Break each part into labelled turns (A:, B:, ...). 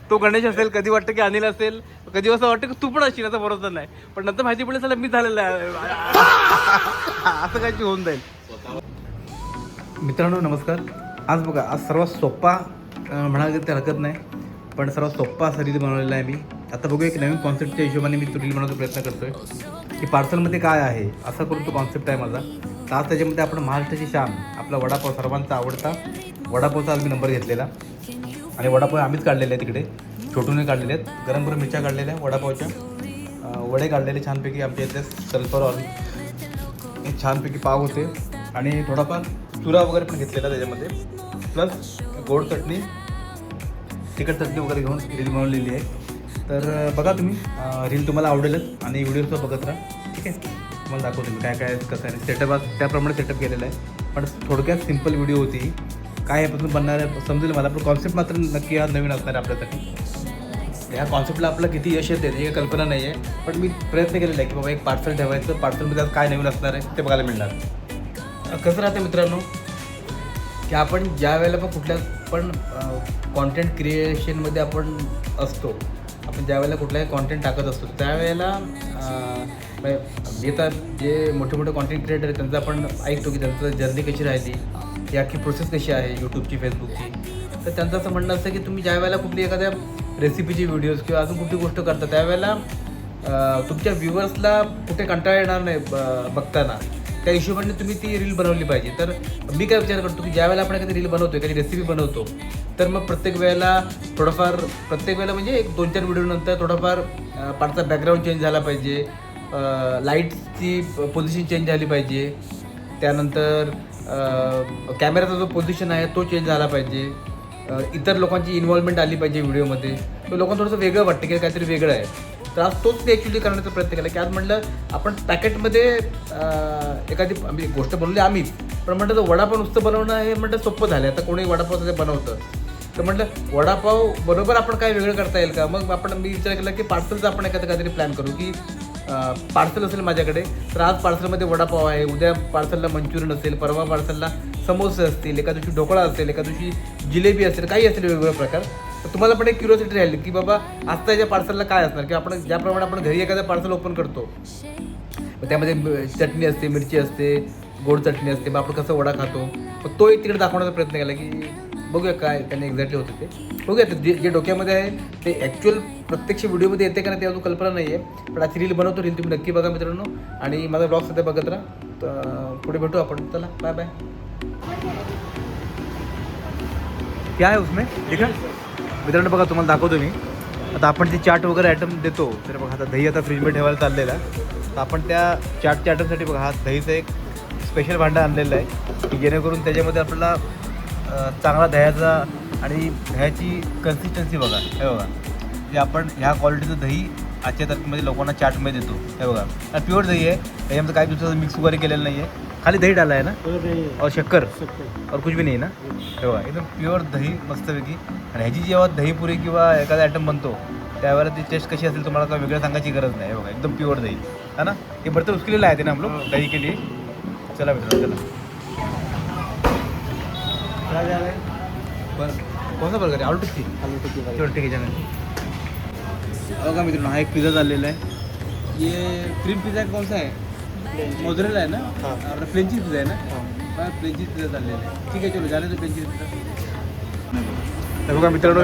A: तो गणेश असेल, कधी वाटतं की अनिल असेल, कधी असं वाटतं की तू पण असेल, असं बरोबर नाही. पण नंतर माहिती पडलं चला मी झालेलं आहे असं काहीतरी होऊन जाईल. मित्रांनो नमस्कार. आज बघा, आज सर्वात सोप्पा म्हणायला ते हरकत नाही, पण सर्वात सोप्पा असा रील बनवलेला आहे मी. आता बघू, एक नवीन कॉन्सेप्टच्या हिशोबाने मी तो रील बनवण्याचा प्रयत्न करतो आहे की पार्सलमध्ये काय आहे, असा करून तो कॉन्सेप्ट आहे माझा. तर आज त्याच्यामध्ये आपण महाराष्ट्राची शान आपला वडापाव, सर्वांचा आवडता वडापावचा आज मी नंबर घेतलेला. आणि वडापाव आम्हीच काढलेले आहे, तिकडे छोटूने काढलेले आहेत. गरम गरम मिरच्या काढलेल्या वडापावच्या, वडे काढलेले छानपैकी आमच्या इथे सल्फर हे छानपैकी पाव होते. आणि थोडाफार चुरा वगैरे पण घेतलेला त्याच्यामध्ये, प्लस गोड चटणी, तिखट चटणी वगैरे घेऊन रील बनवलेली आहे. तर बघा तुम्ही, रील तुम्हाला आवडेलच आणि व्हिडिओसुद्धा बघत राहा. ठीक आहे, तुम्हाला दाखवतो मी काय काय कसं आहे. सेटअप आज त्याप्रमाणे सेटअप केलेलं आहे, पण थोडक्यात सिम्पल व्हिडिओ होती. काय यापासून बनणार आहे समजेल मला, पण कॉन्सेप्ट मात्र नक्की आज नवीन असणार आहे आपल्यासाठी. या कॉन्सेप्टला आपलं किती यश येते याची काही कल्पना नाही आहे, पण मी प्रयत्न केलेला आहे की बाबा एक पार्सल ठेवायचं, पार्सलमध्ये आज काय नवीन असणार आहे ते बघायला मिळणार. कसं राहतं मित्रांनो की आपण ज्या वेळेला पण कुठल्या पण कॉन्टेंट क्रिएशनमध्ये आपण असतो, आपण ज्या वेळेला कुठलाही कॉन्टेंट टाकत असतो, त्यावेळेला येतात जे मोठे मोठे कॉन्टेंट क्रिएटर आहेत त्यांचं आपण ऐकतो की त्यांचं जर्नी कशी राहिली, ही अख्खी प्रोसेस कशी आहे यूट्यूबची, फेसबुकची. तर त्यांचं असं म्हणणं असतं की तुम्ही ज्या वेळेला कुठली एखाद्या रेसिपीची व्हिडिओज किंवा अजून कुठली गोष्ट करता, त्यावेळेला तुमच्या व्ह्युअर्सला कुठे कंटाळा येणार नाही बघताना, त्या हिशोबाने तुम्ही ती रील बनवली पाहिजे. तर मी काय विचार करतो की ज्या वेळेला आपण एखादी रील बनवतो, एखादी रेसिपी बनवतो, तर मग प्रत्येक वेळेला म्हणजे एक 2-4 व्हिडिओनंतर थोडाफार पाठचा बॅकग्राऊंड चेंज झाला पाहिजे, लाईट्सची पोझिशन चेंज झाली पाहिजे, त्यानंतर कॅमेराचा जो पोझिशन आहे तो चेंज झाला पाहिजे, इतर लोकांची इन्व्हॉल्वमेंट आली पाहिजे व्हिडिओमध्ये. तर लोकांना थोडंसं वेगळं वाटतं की काहीतरी वेगळं आहे. तर आज तोच ॲक्च्युली करण्याचा प्रयत्न केला की आज म्हटलं आपण पॅकेटमध्ये एखादी गोष्ट बनवली आम्हीच, पण म्हटलं तर वडापाव नुसतं बनवणं हे म्हटलं सोपं झालं. आता कोणी वडापाव ते बनवतं, तर म्हटलं वडापाव बरोबर आपण काय वेगळं करता येईल का. मग मी विचार केला की पार्सलचा आपण काहीतरी प्लॅन करू की पार्सल असेल माझ्याकडे, तर आज पार्सलमध्ये वडापाव आहे, उद्या पार्सलला मंचुरियन असेल, परवा पार्सलला समोसे असतील, एका दिवशी ढोकळा असेल, एका दिवशी जिलेबी असेल, काही असेल वेगवेगळे प्रकार. तर तुम्हाला पण एक क्युरिओसिटी राहील की बाबा आज त्याच्या पार्सलला काय असणार, की आपण ज्याप्रमाणे आपण घरी एखादं पार्सल ओपन करतो, त्यामध्ये चटणी असते, मिरची असते, गोड चटणी असते, मग आपण कसं वडा खातो, मग तो एक तिकडे दाखवण्याचा प्रयत्न केला की बघूया काय त्यांनी एक्झॅक्टली होतं ते. बघूया ते जे डोक्यामध्ये आहे ते ॲक्च्युअल प्रत्यक्ष व्हिडिओमध्ये येते का नाही ते अजून कल्पना नाही आहे, पण आज रील बनवतो. रील तुम्ही नक्की बघा मित्रांनो, आणि माझा ब्लॉग सध्या बघत राहा. तर पुढे भेटू आपण. चला बाय बाय. क्या आहे उसमें ठीक आहे मित्रांनो, बघा तुम्हाला दाखवतो मी. आता आपण जे चाट वगैरे आयटम देतो, तर बघा आता दही आता फ्रीजमध्ये ठेवायला चाललेला, तर आपण त्या चाटच्या आयटमसाठी बघा हा दहीचं एक स्पेशल भांडं आणलेलं आहे की जेणेकरून त्याच्यामध्ये आपल्याला चांगला दह्याचा आणि दह्याची कन्सिस्टन्सी बघा, हे बघा जे आपण ह्या क्वालिटीचं दही आजच्या तारखेमध्ये लोकांना चाटमध्ये देतो. हे बघा प्युअर दही आहे, त्याच्यामध्ये काही दुसरं मिक्स वगैरे केलेलं नाही आहे, खाली दही डाला आहे ना, और शक्कर और कुछ भी नाही ना. हे बघा एकदम प्युअर दही मस्तपैकी. आणि ह्याची जेव्हा दहीपुरी किंवा एखादा आयटम बनतो त्यावेळेला ती टेस्ट कशी असेल तुम्हाला काय वेगळं सांगायची गरज नाही. हे बघा एकदम प्युअर दही है ना, हे बर्तन उसके लिए लाए थे ना हम लोग दही के लिए. चला मित्रांनो चला. क्या जा रहा है बस, कौन सा बर्गर आहे, आलू टिक्की टिक्की बघा मित्रांनो, हा एक पिझ्झा झालेला आहे. ये क्रीम पिझ्झा कौन सा आहे, मोझरेला आहे ना, आपला फ्रेंच चीज पिझ्झा आहे ना, फ्रेंच चीज पिझ्झा झालेला आहे. ठीक आहे चलो जाणे तो फ्रेंच चीज पिझ्झा. तर बघा मित्रांनो,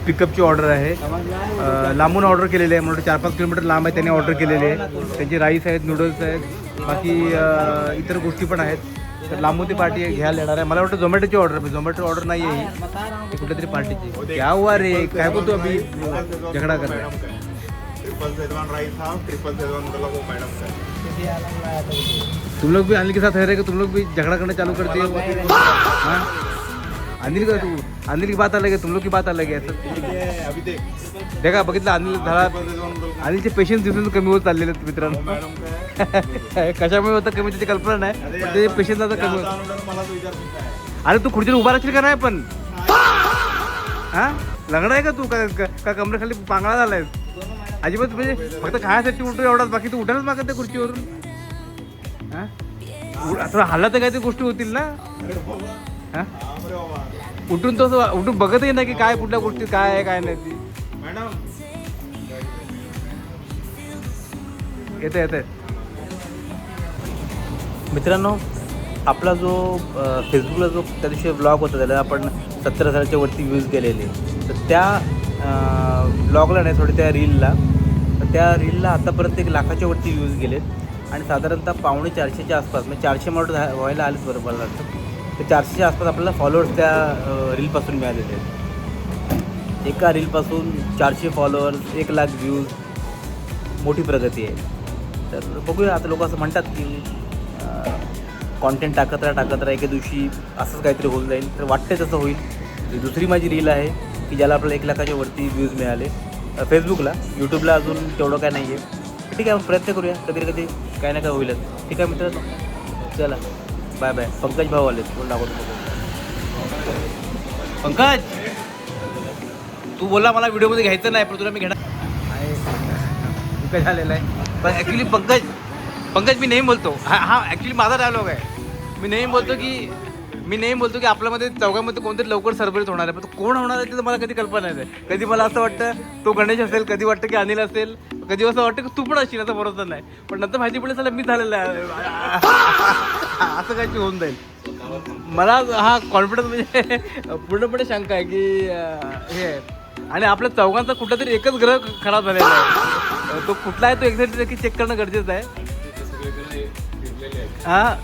A: पिकअपची ऑर्डर आहे, लांबून ऑर्डर केलेली आहे, म्हणून 4-5 किलोमीटर लांब आहे, त्यांनी ऑर्डर केलेली आहे. त्यांची राईस आहेत, नूडल्स आहेत, बाकी इतर गोष्टी पण आहेत. तर लांबून ती पार्टी घ्यायला येणार आहे. मला वाटतं झोमॅटोची ऑर्डर नाही आहे ही, कुठल्या तरी पार्टीची. क्या हुआ रे, काय बोलतो अभी झगडा कर रहा है. तुम लोग भी अनिल के साथ रह तुम लोग भी झगड़ा करना चालू करते हो. हाँ अनिल का, तू अनिल की बात अलग है, तुम लोग की बात अलग है. अभी देखा बघितलं अनिल झाला, अनिलचे पेशन्स दिसून कमी होत चाललेले आहेत मित्रांनो. कशामुळे होतं कमी त्याची कल्पना नाही, पण ते पेशन्स आता कमी होत. अरे तू खुर्चीवर उभा राहशील का नाही पण, हां लंगडा आहे का तू, का कमरेखाली पांगळा झालाय अजिबात. म्हणजे फक्त खायसाठी उठतो एवढाच, बाकी तू उठायलाच मागत त्या खुर्चीवरून. हां थोडं हल्ला तर काय ते गोष्टी होतील ना. हां उठून तो असं उठून बघतही नाही की काय कुठल्या गोष्टी काय आहे काय नाही ती. येते मित्रांनो, आपला जो फेसबुकला जो त्या दिवशी ब्लॉग होता त्याला आपण 70,000च्या वरती व्ह्यूज गेलेले. तर त्या ब्लॉगला नाही थोडी त्या रीलला, तर त्या रीलला आतापर्यंत 1,00,000च्या वरती व्ह्यूज गेलेत आणि साधारणतः 450च्या आसपास, म्हणजे 400 मला व्हायला आलेच बरोबर मला वाटतं. तर 400च्या आसपास आपल्याला फॉलोअर्स त्या रीलपासून मिळालेले आहेत. एका रीलपासून 400 फॉलोअर्स, 1,00,000 व्ह्यूज, मोठी प्रगती आहे. तर बघूया, आता लोक असं म्हणतात की कॉन्टेंट टाकत राहा एके दिवशी असंच काहीतरी होऊन जाईल. तर वाटते तसं होईल. ही दुसरी माझी रील आहे की ज्याला आपल्याला 1,00,000च्या वरती व्ह्यूज मिळाले फेसबुकला. यूट्यूबला अजून तेवढं काय नाही आहे. ठीक आहे, आपण प्रयत्न करूया, कधी काय ना काय होईलच. ठीक आहे मित्रांनो, चला बाय बाय. पंकज भाऊ आले, कोण दाखवतो पंकज. तू बोला मला व्हिडिओमध्ये घ्यायचं नाही, पण तुला मी घेणार आहे. काय झालेलं आहे पण ॲक्च्युली पंकज मी नेहमी बोलतो, हा ॲक्च्युली माझा डायलॉग आहे. मी नेहमी बोलतो की आपल्यामध्ये चौघांमध्ये कोणतरी लवकर सरभरीत होणार आहे, पण तो कोण होणार आहे ते मला कधी कल्पना नाही. कधी मला असं वाटतं तो गणेश असेल, कधी वाटतं की अनिल असेल, कधी असं वाटतं की तू पण असेल, असं भरोसा नाही. पण नंतर माहिती पडलं चला मी झालेलं आहे असं काहीतरी होऊन जाईल. मला हा कॉन्फिडन्स म्हणजे पूर्णपणे शंका आहे की हे आहे. आणि आपल्या चौघांचा कुठलातरी एकच ग्रह खराब झालेला आहे. तो कुठला आहे तो एक्झॅक्टली चेक करणं गरजेचं आहे. हा,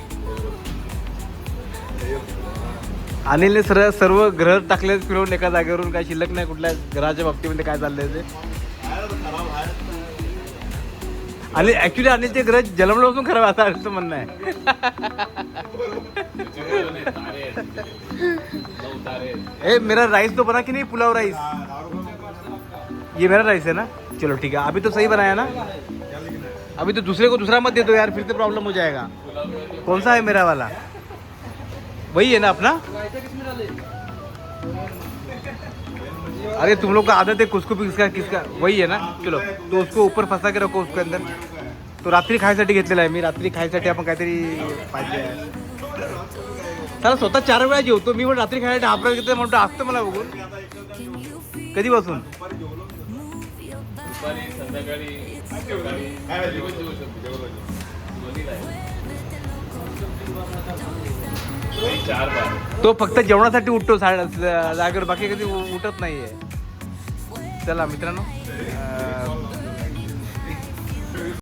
A: अनिलने सर्व ग्रह टाकले फिरवून एका जागेवरून. काय शिल्लक नाही कुठल्या ग्रहाच्या बाबतीमध्ये काय चाललंय ते. आणि ऍक्च्युली अनिलचे ग्रह जन्मल्यापासून खराब असं अनिलचं म्हणणं आहे. ए मेरा राइस तो बना कि नहीं, पुलाव राइस. ये मेरा राइस है ना, चलो ठीक है. अभी तो सही बनाया ना, अभी तो दूसरे को दूसरा मत दे दो यार, फिर से प्रॉब्लम हो जाएगा. कौन सा है मेरा वाला, वही है ना अपना. अरे तुम लोग का आदत है कुछ किसका वही है ना. चलो तो उसको ऊपर फंसा के रखो उसके अंदर. तो रात्री खायसाठी घेतलेला आहे मी. रात्री खायसाठी आपण काहीतरी पाहिजे. चला स्वतः 4 वेळा जेवतो मी, पण रात्री खायसाठी हापरा घेतलं म्हणतो असतं मला बघून. कधीपासून तो फक्त जेवणासाठी उठतो जागेवर, बाकी कधी उठत नाहीये. चला मित्रांनो,